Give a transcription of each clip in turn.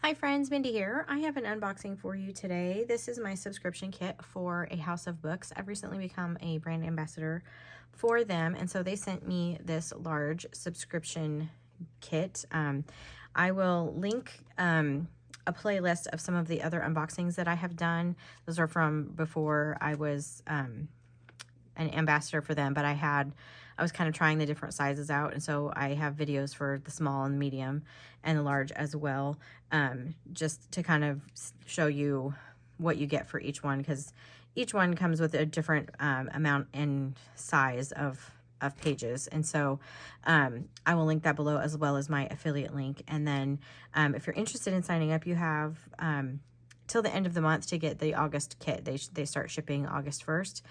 Hi friends, Mindy here. I have an unboxing for you today. This is my subscription kit for A House of Books. I've recently become a brand ambassador for them, and so they sent me this large subscription kit. I will link a playlist of some of the other unboxings that I have done. Those are from before I was an ambassador for them, but I was kind of trying the different sizes out, and so I have videos for the small and the medium and the large as well, just to kind of show you what you get for each one, because each one comes with a different amount and size of pages. And so I will link that below, as well as my affiliate link. And then if you're interested in signing up, you have till the end of the month to get the August kit. They start shipping August 1st,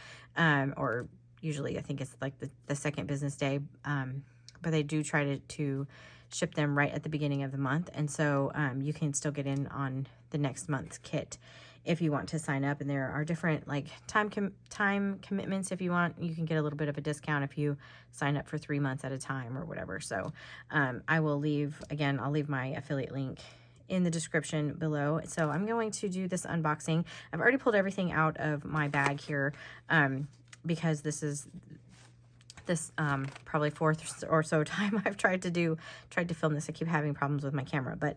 or usually I think it's like the second business day, but they do try to ship them right at the beginning of the month. And so you can still get in on the next month's kit if you want to sign up. And there are different like time commitments. If you want, you can get a little bit of a discount if you sign up for 3 months at a time or whatever. So I will leave, again, I'll leave my affiliate link in the description below. So I'm going to do this unboxing. I've already pulled everything out of my bag here, because this is probably fourth or so time I've tried to film this. I keep having problems with my camera, but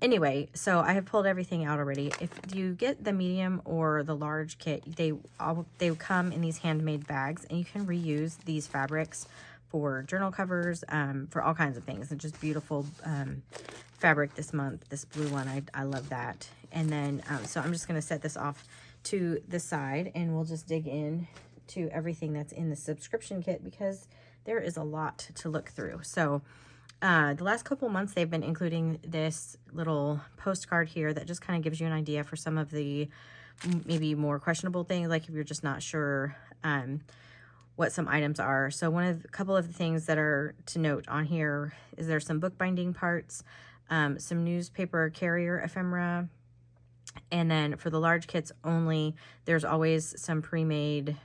anyway, so I have pulled everything out already. If you get the medium or the large kit, they come in these handmade bags, and you can reuse these fabrics for journal covers, for all kinds of things. And just beautiful fabric this month, this blue one. I love that. And then so I'm just going to set this off to the side, and we'll just dig in to everything that's in the subscription kit, because there is a lot to look through. So the last couple months, they've been including this little postcard here that just kind of gives you an idea for some of the maybe more questionable things, like if you're just not sure what some items are. So a couple of the things that are to note on here is there's some bookbinding parts, some newspaper carrier ephemera, and then for the large kits only, there's always some pre-made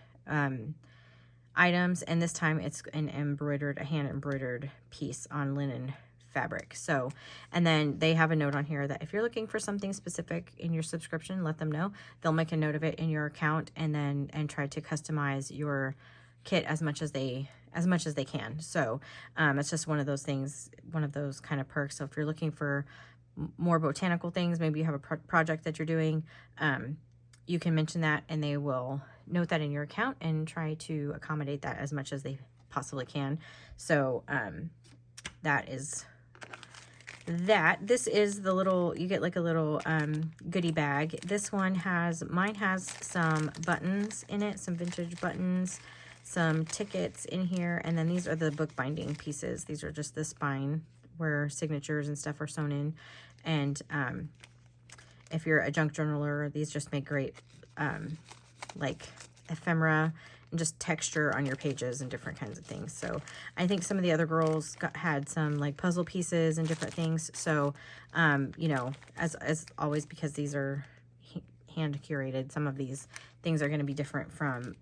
items, and this time it's a hand embroidered piece on linen fabric. So, and then they have a note on here that if you're looking for something specific in your subscription, let them know. They'll make a note of it in your account, and try to customize your kit as much as they can. So it's just one of those things, one of those kind of perks. So if you're looking for more botanical things, maybe you have a project that you're doing, you can mention that, and they will note that in your account and try to accommodate that as much as they possibly can. So that is that. This is the little, you get like a little goodie bag. Mine has some buttons in it, some vintage buttons, some tickets in here, and then these are the bookbinding pieces. These are just the spine where signatures and stuff are sewn in. And if you're a junk journaler, these just make great like ephemera and just texture on your pages and different kinds of things. So I think some of the other girls had some like puzzle pieces and different things. So you know, as always, because these are hand curated, some of these things are going to be different from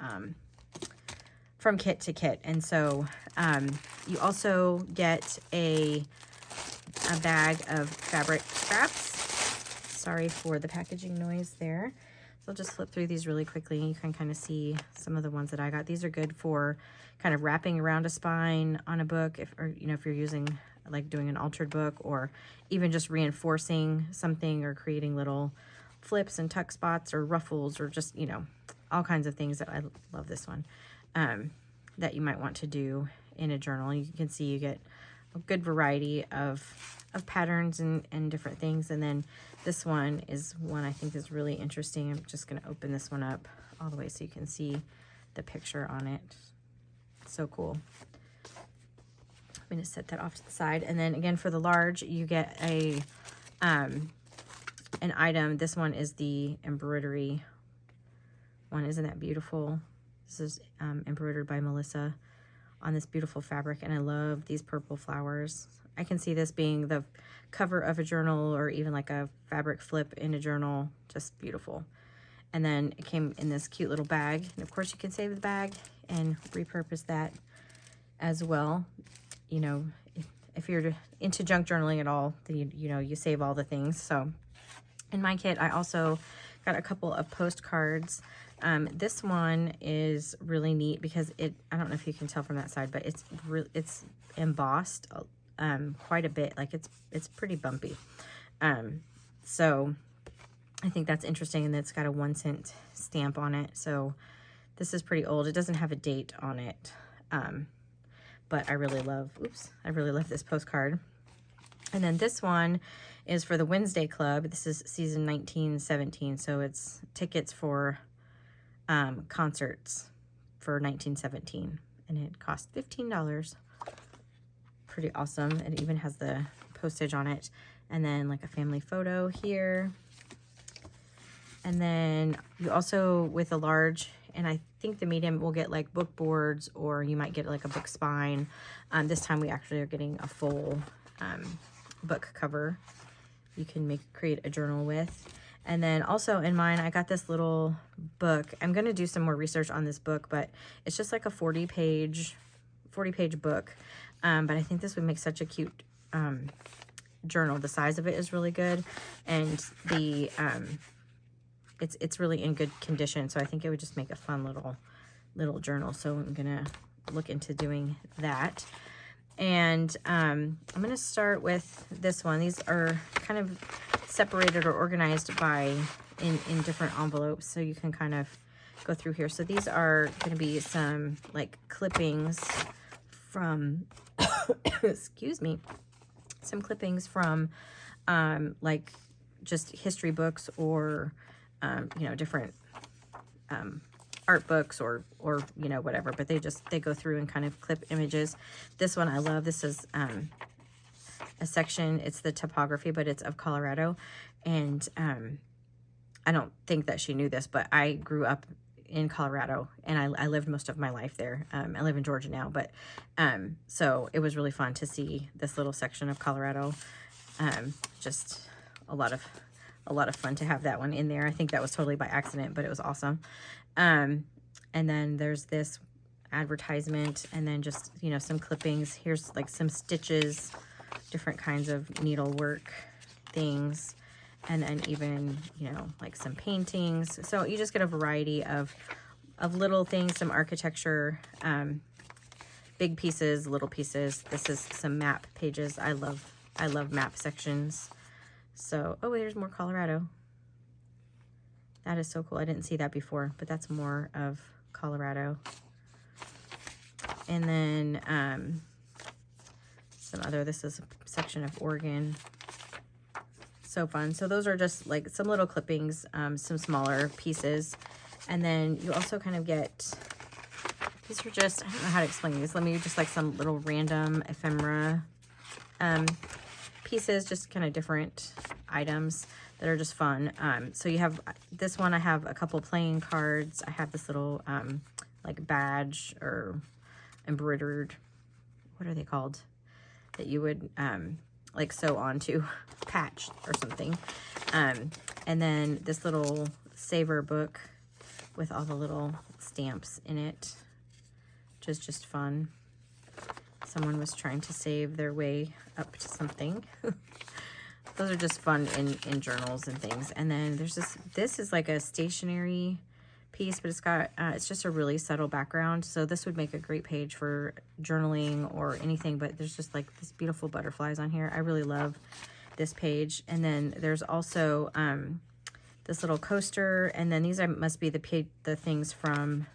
kit to kit. And so you also get a bag of fabric scraps. Sorry for the packaging noise there. So I'll just flip through these really quickly, and you can kind of see some of the ones that I got. These are good for kind of wrapping around a spine on a book, if you're using, like, doing an altered book, or even just reinforcing something, or creating little flips and tuck spots or ruffles, or just, all kinds of things. That I love this one, that you might want to do in a journal. You can see you get a good variety of patterns and different things. And then this one is one I think is really interesting. I'm just going to open this one up all the way so you can see the picture on it. So cool. I'm going to set that off to the side. And then again, for the large, you get an item. This one is the embroidery one. Isn't that beautiful? This is embroidered by Melissa on this beautiful fabric, and I love these purple flowers. I can see this being the cover of a journal, or even like a fabric flip in a journal. Just beautiful. And then it came in this cute little bag, and of course you can save the bag and repurpose that as well. if you're into junk journaling at all, then you save all the things. So in my kit, I also got a couple of postcards. This one is really neat because I don't know if you can tell from that side, but it's embossed quite a bit. Like it's pretty bumpy. So I think that's interesting, and it's got a 1-cent stamp on it. So this is pretty old. It doesn't have a date on it. But I really love this postcard. And then this one is for the Wednesday Club. This is season 1917. So it's tickets for concerts for 1917. And it cost $15. Pretty awesome. It even has the postage on it. And then like a family photo here. And then you also, with a large, and I think the medium will get like book boards, or you might get like a book spine. This time we actually are getting a full book cover you can create a journal with. And then also in mine, I got this little book. I'm going to do some more research on this book, but it's just like a 40-page book. But I think this would make such a cute journal. The size of it is really good, and the it's really in good condition, so I think it would just make a fun little journal. So I'm gonna look into doing that. And I'm gonna start with this one. These are kind of separated or organized by in different envelopes, so you can kind of go through here. So these are gonna be some like clippings from excuse me, some clippings from like just history books, or different art books, or whatever, but they go through and kind of clip images. This one I love. This is a section, it's the topography, but it's of Colorado. And I don't think that she knew this, but I grew up in Colorado, and I lived most of my life there. I live in Georgia now, but so it was really fun to see this little section of Colorado. Just a lot of fun to have that one in there. I think that was totally by accident, but it was awesome. And then there's this advertisement, and then just, some clippings. Here's like some stitches, different kinds of needlework things, and then even, like some paintings. So you just get a variety of little things, some architecture, big pieces, little pieces. This is some map pages. I love map sections. So, oh, there's more Colorado. That is so cool. I didn't see that before, but that's more of Colorado. And then this is a section of Oregon. So fun. So those are just like some little clippings, some smaller pieces. And then you also kind of get, these are just, I don't know how to explain these. Let me just like some little random ephemera pieces, just kind of different items that are just fun. So you have this one. I have a couple playing cards. I have this little like badge or embroidered, what are they called, that you would like sew onto, patch or something. And then this little saver book with all the little stamps in it, which is just fun. Someone was trying to save their way up to something. Those are just fun in journals and things. And then there's this is like a stationery piece, but it's just a really subtle background. So this would make a great page for journaling or anything, but there's just like this beautiful butterflies on here. I really love this page. And then there's also this little coaster, and then these must be the things from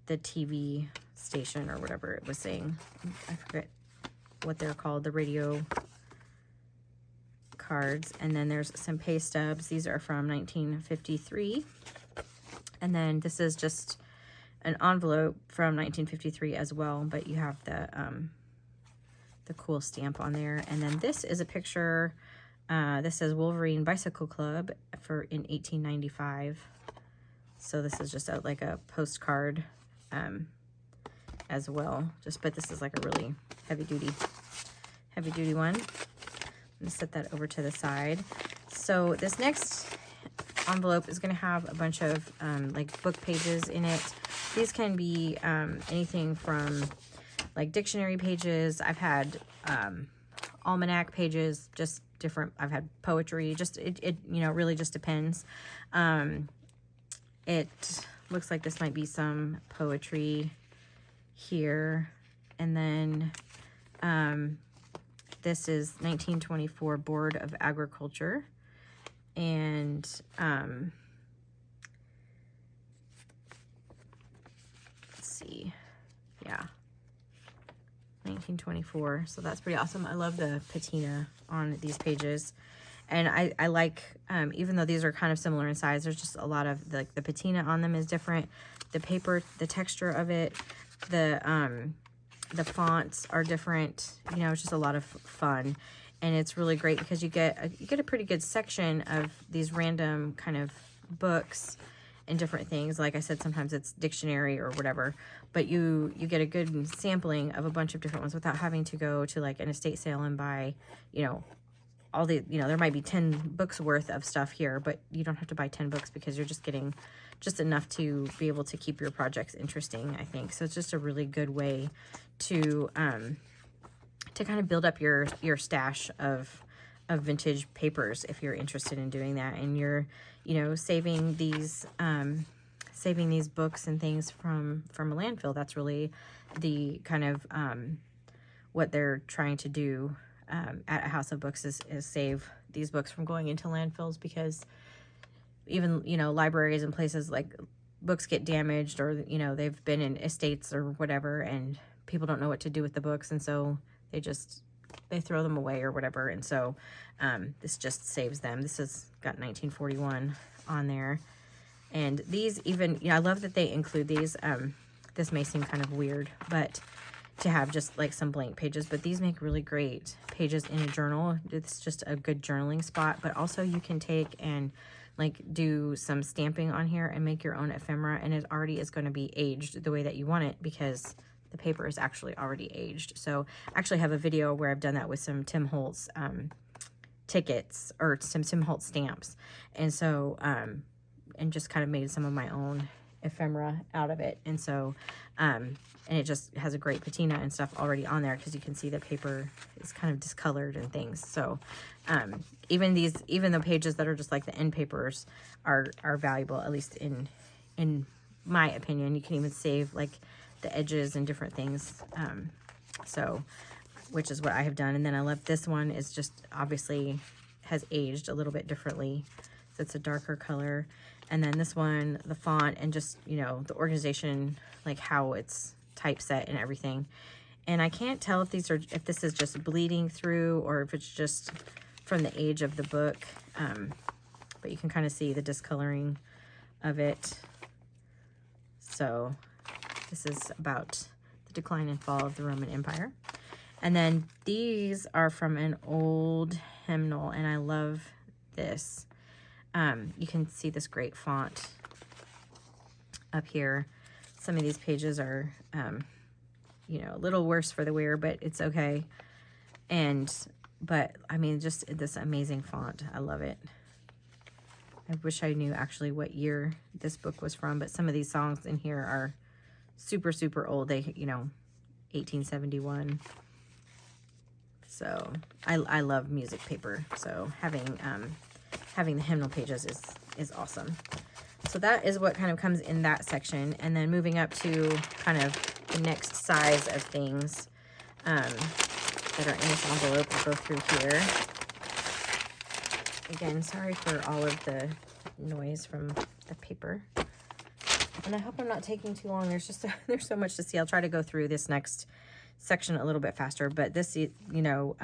the TV station or whatever it was saying. I forget what they're called, the radio cards. And then there's some pay stubs. These are from 1953. And then this is just an envelope from 1953 as well, but you have the cool stamp on there. And then this is a picture. This says Wolverine Bicycle Club in 1895. So this is just like a postcard as well. But this is like a really heavy duty one. I'm gonna set that over to the side. So this next envelope is going to have a bunch of like book pages in it. These can be anything from like dictionary pages. I've had almanac pages, just different. I've had poetry, just, it you know, really just depends. It looks like this might be some poetry here. And then this is 1924 Board of Agriculture. And let's see. Yeah. 1924. So that's pretty awesome. I love the patina on these pages. And I like, even though these are kind of similar in size, there's just a lot of, the patina on them is different. The paper, the texture of it, the fonts are different. You know, it's just a lot of fun. And it's really great because you get a pretty good section of these random kind of books and different things. Like I said, sometimes it's dictionary or whatever, but you get a good sampling of a bunch of different ones without having to go to like an estate sale and buy, you know, all the, you know, there might be 10 books worth of stuff here, but you don't have to buy 10 books because you're just getting just enough to be able to keep your projects interesting, I think. So it's just a really good way to kind of build up your stash of vintage papers if you're interested in doing that, and you're, you know, saving these books and things from a landfill. That's really the kind of what they're trying to do at a house of books is save these books from going into landfills, because even, you know, libraries and places, like, books get damaged, or, you know, they've been in estates or whatever, and people don't know what to do with the books, and so they throw them away or whatever. And so this just saves them. This has got 1941 on there. And these even, you know, I love that they include these. This may seem kind of weird, but to have just like some blank pages, but these make really great pages in a journal. It's just a good journaling spot, but also you can take and like do some stamping on here and make your own ephemera, and it already is going to be aged the way that you want it, because the paper is actually already aged. So I actually have a video where I've done that with some Tim Holtz tickets, or some Tim Holtz stamps. And so, and just kind of made some of my own ephemera out of it. And so, and it just has a great patina and stuff already on there, because you can see the paper is kind of discolored and things. So, even the pages that are just like the end papers are valuable, at least in my opinion. You can even save like the edges and different things, so, which is what I have done. And then I love this one, is just obviously has aged a little bit differently, so it's a darker color. And then this one, the font and just, you know, the organization, like how it's typeset and everything. And I can't tell if if this is just bleeding through or if it's just from the age of the book, but you can kind of see the discoloring of it. So this is about the decline and fall of the Roman Empire. And then these are from an old hymnal, and I love this. You can see this great font up here. Some of these pages are, you know, a little worse for the wear, but it's okay. But I mean, just this amazing font. I love it. I wish I knew actually what year this book was from, but some of these songs in here are super, super old. They, you know, 1871. So I love music paper. So having the hymnal pages is awesome. So that is what kind of comes in that section. And then moving up to kind of the next size of things that are in this envelope. I'll go through here. Again, sorry for all of the noise from the paper. And I hope I'm not taking too long. There's so much to see. I'll try to go through this next section a little bit faster. But this, you know,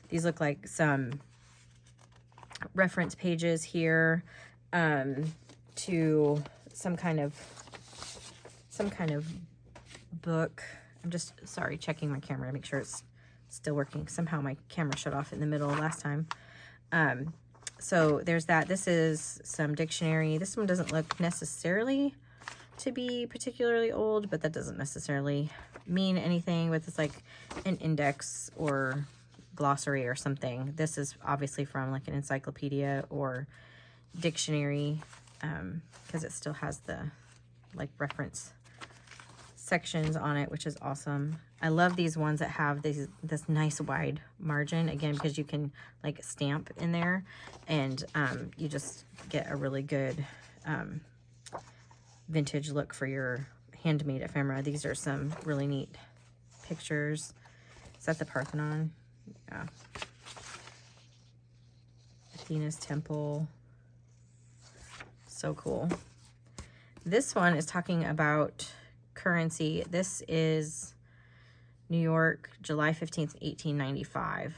these look like some reference pages here to some kind of book. I'm just, sorry, checking my camera to make sure it's still working. Somehow my camera shut off in the middle last time. So there's that. This is some dictionary. This one doesn't look necessarily to be particularly old, but that doesn't necessarily mean anything. But it's like an index or glossary or something. This is obviously from like an encyclopedia or dictionary, because it still has the like reference sections on it, which is awesome. I love these ones that have this nice wide margin, again, because you can like stamp in there, and you just get a really good vintage look for your handmade ephemera. These are some really neat pictures. Is that the Parthenon? Yeah. Athena's temple. So cool. This one is talking about currency. This is New York, July 15th, 1895.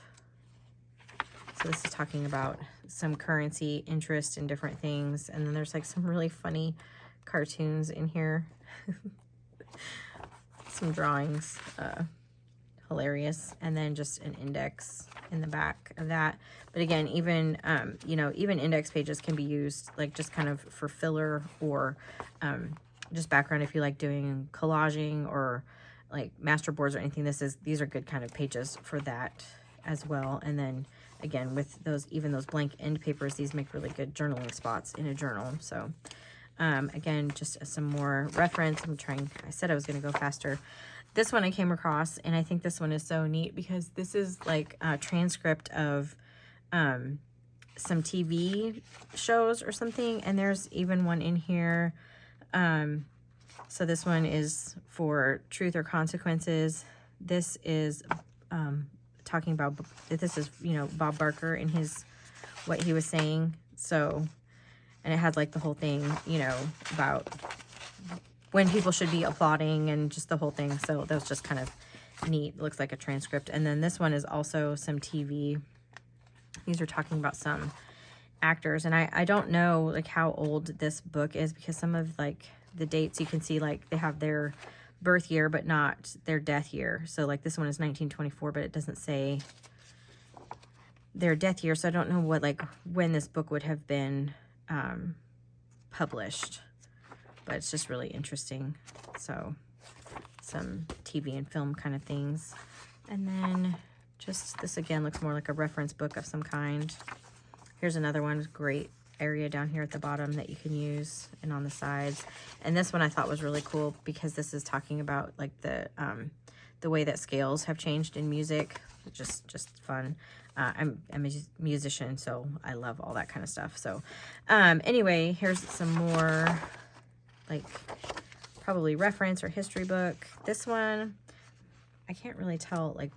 So this is talking about some currency interest in different things. And then there's like some really funny cartoons in here. Some drawings, hilarious. And then just an index in the back of that. But again, even, you know, even index pages can be used like just kind of for filler or just background if you like doing collaging or like master boards or anything. These are good kind of pages for that as well. And then again, with those, even those blank end papers, these make really good journaling spots in a journal. So again, just some more reference. I said I was going to go faster. This one I came across, and I think this one is so neat because this is like a transcript of some TV shows or something. And there's even one in here. So this one is for Truth or Consequences. This is talking about, this is, you know, Bob Barker and what he was saying. So, and it had like the whole thing, you know, about when people should be applauding and just the whole thing. So that was just kind of neat. It looks like a transcript. And then this one is also some TV. These are talking about some actors. And I don't know like how old this book is, because some of like the dates you can see, like they have their birth year but not their death year. So like this one is 1924, but it doesn't say their death year. So I don't know what, like, when this book would have been published, but it's just really interesting. So some TV and film kind of things. And then just this again looks more like a reference book of some kind. Here's another one, great area down here at the bottom that you can use, and on the sides. And this one I thought was really cool because this is talking about like the way that scales have changed in music. Just fun. I'm a musician, so I love all that kind of stuff. So anyway, here's some more like probably reference or history book. This one, I can't really tell like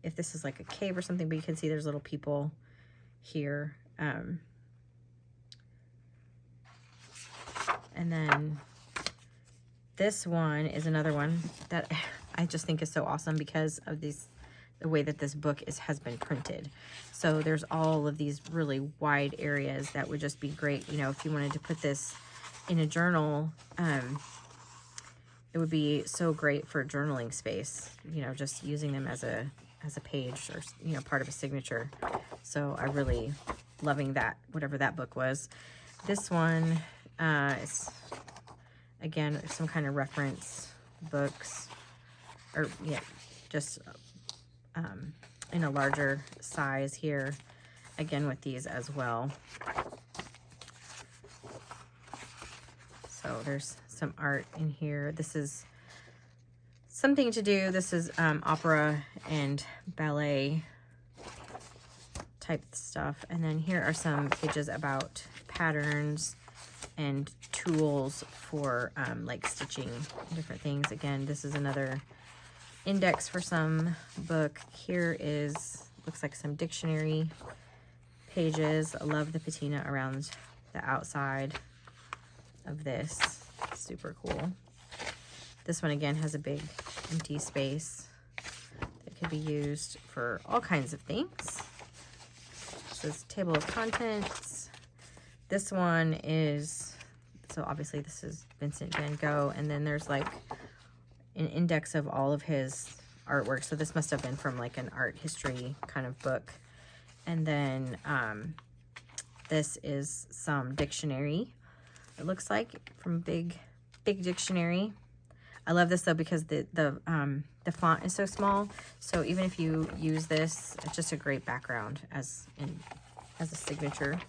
if this is like a cave or something, but you can see there's little people here. And then this one is another one that I just think is so awesome because of the way that this book has been printed. So there's all of these really wide areas that would just be great. You know, if you wanted to put this in a journal, it would be so great for journaling space, you know, just using them as a page or, you know, part of a signature. So I really loving that, whatever that book was. This one is, again, some kind of reference books, or yeah, just in a larger size here, again with these as well. So there's some art in here. This is something to do. This is opera and ballet type stuff. And then here are some pages about patterns and tools for like stitching different things. Again, this is another index for some book. Here looks like some dictionary pages. I love the patina around the outside of this. Super cool. This one again has a big empty space that could be used for all kinds of things. This is table of contents. This one is, so obviously this is Vincent van Gogh, and then there's like an index of all of his artwork. So this must have been from like an art history kind of book. And then this is some dictionary, it looks like, from Big Dictionary. I love this though because the font is so small. So even if you use this, it's just a great background as a signature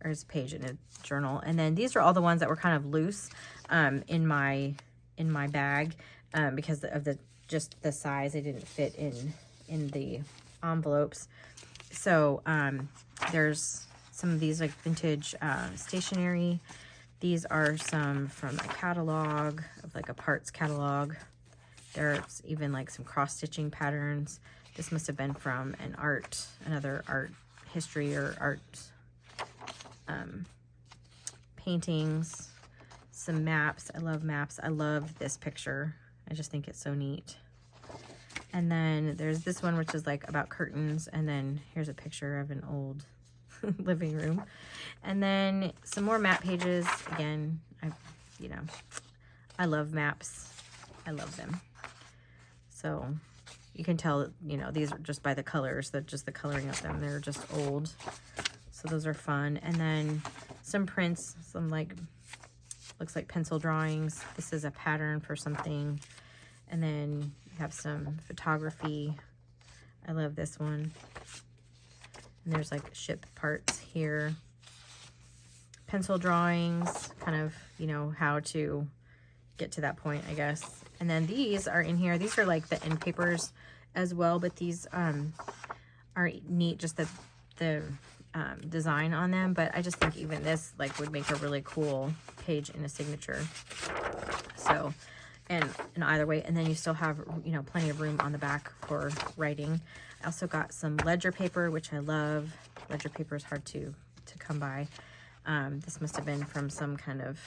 or as a page in a journal. And then these are all the ones that were kind of loose in my bag because of the just the size. They didn't fit in the envelopes. So there's some of these like vintage stationery. These are some from a catalog, of like a parts catalog. There's even like some cross-stitching patterns. This must have been from another art history or art paintings. Some maps. I love maps. I love this picture. I just think it's so neat. And then there's this one, which is like about curtains. And then here's a picture of an old living room. And then some more map pages. Again, I love maps. I love them. So you can tell, these are just by the colors, just the coloring of them. They're just old. So those are fun. And then some prints, some like, looks like pencil drawings. This is a pattern for something. And then you have some photography. I love this one. And there's like ship parts here. Pencil drawings, kind of, how to get to that point, I guess. And then these are in here. These are like the end papers as well, but these are neat, just the design on them. But I just think even this like would make a really cool page in a signature. So, and either way, and then you still have, plenty of room on the back for writing. I also got some ledger paper, which I love. Ledger paper is hard to come by. This must have been from some kind of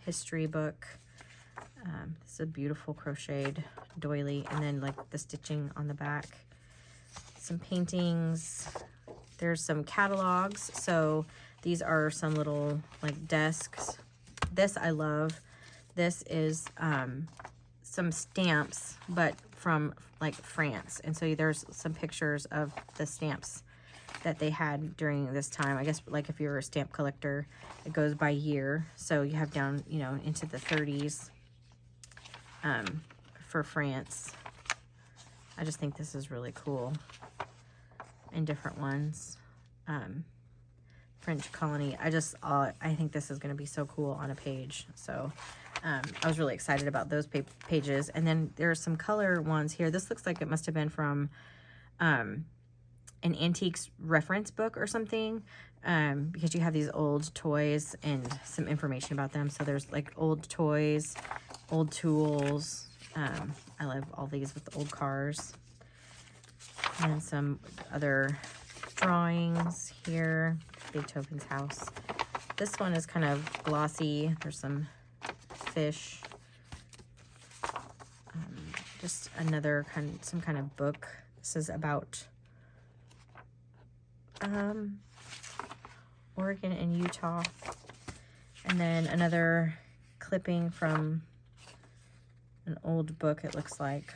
history book. This is a beautiful crocheted doily, and then like the stitching on the back. Some paintings. There's some catalogs. So these are some little like desks. This I love. This is some stamps, but from like France. And so there's some pictures of the stamps that they had during this time. I guess like if you're a stamp collector, it goes by year. So you have down, into the 30s for France. I just think this is really cool. And different ones. French colony. I think this is going to be so cool on a page. So I was really excited about those pages. And then there are some color ones here. This looks like it must have been from an antiques reference book or something, because you have these old toys and some information about them. So there's like old toys, old tools. I love all these with the old cars. And some other drawings here. Beethoven's house. This one is kind of glossy. There's some fish. Just another some kind of book. This is about Oregon and Utah. And then another clipping from an old book, it looks like.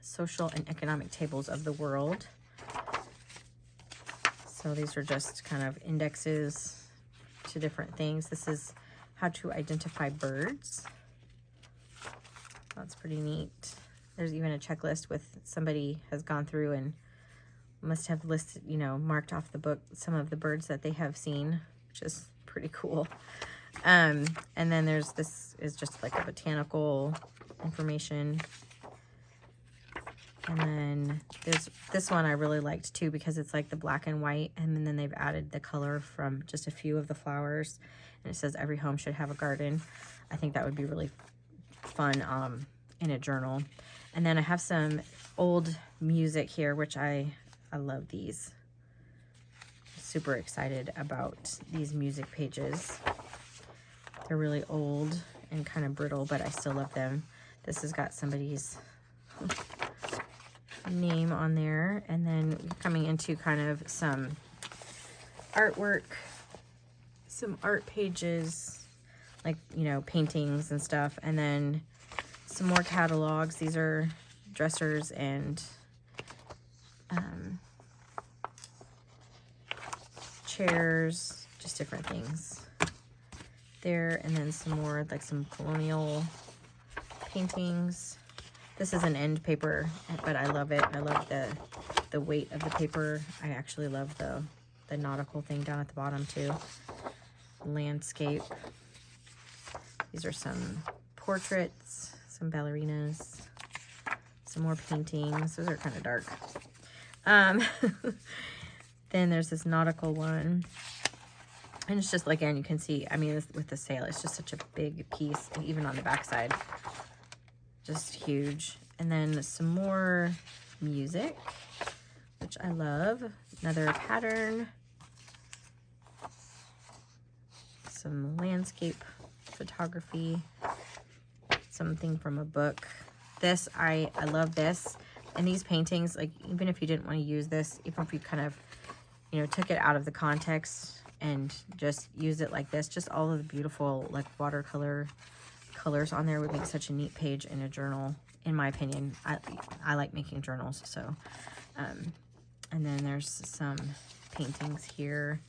Social and Economic Tables of the World. So these are just kind of indexes to different things. This is how to identify birds. That's pretty neat. There's even a checklist with somebody has gone through and must have listed, marked off the book some of the birds that they have seen, which is pretty cool. And then this is just like a botanical information. And then there's this one I really liked too, because it's like the black and white, and then they've added the color from just a few of the flowers. And it says every home should have a garden. I think that would be really fun in a journal. And then I have some old music here, which I love these. Super excited about these music pages. They're really old and kind of brittle, but I still love them. This has got somebody's name on there. And then coming into kind of some artwork, some art pages, like, paintings and stuff. And then some more catalogs. These are dressers and chairs, just different things there. And then some more, like some colonial paintings. This is an end paper, but I love it. I love the weight of the paper. I actually love the nautical thing down at the bottom too. Landscape. These are some portraits, some ballerinas, some more paintings. Those are kind of dark. Then there's this nautical one. And it's just, again, you can see, I mean, with the sail, it's just such a big piece, and even on the back side, just huge. And then some more music, which I love. Another pattern. Some landscape photography. Something from a book. This, I love this. And these paintings, like, even if you didn't want to use this, even if you kind of, you know, took it out of the context and just used it like this, just all of the beautiful, like, watercolor colors on there would make such a neat page in a journal, in my opinion. I like making journals, so. And then there's some paintings here.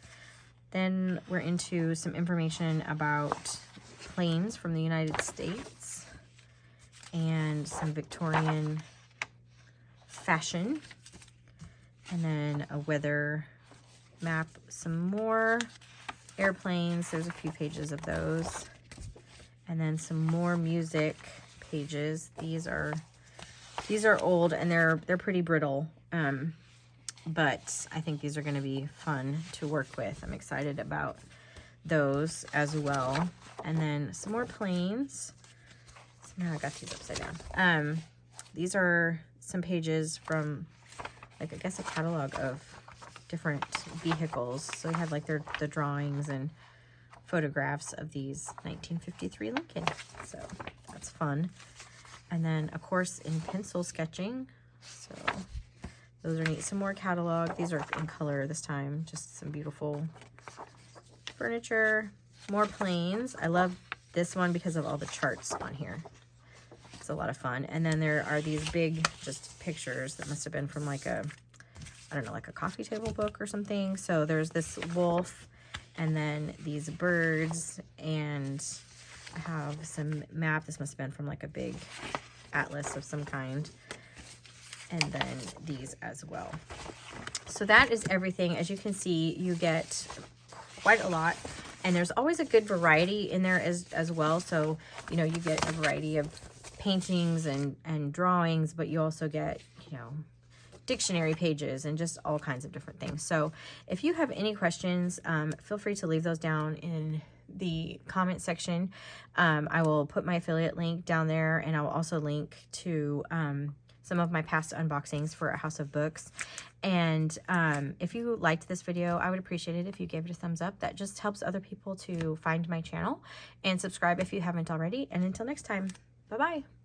Then we're into some information about planes from the United States and some Victorian fashion, and then a weather map, some more airplanes. There's a few pages of those, and then some more music pages. These are old, and they're pretty brittle, but I think these are going to be fun to work with. I'm excited about those as well. And then some more planes. Now I got these upside down. These are some pages from, like, I guess a catalog of different vehicles. So we have, like, the drawings and photographs of these 1953 Lincoln. So that's fun. And then, of course, in pencil sketching. So those are neat. Some more catalog. These are in color this time. Just some beautiful furniture. More planes. I love this one because of all the charts on here. It's a lot of fun. And then there are these big just pictures that must have been from, like, a, I don't know, like a coffee table book or something. So there's this wolf, and then these birds, and I have some map. This must have been from, like, a big atlas of some kind. And then these as well. So that is everything. As you can see, you get quite a lot. And there's always a good variety in there as well. So, you know, you get a variety of paintings and drawings, but you also get, you know, dictionary pages and just all kinds of different things. So if you have any questions, feel free to leave those down in the comment section. I will put my affiliate link down there, and I will also link to some of my past unboxings for A House of Books. And if you liked this video, I would appreciate it if you gave it a thumbs up. That just helps other people to find my channel. And subscribe if you haven't already. And until next time, bye-bye.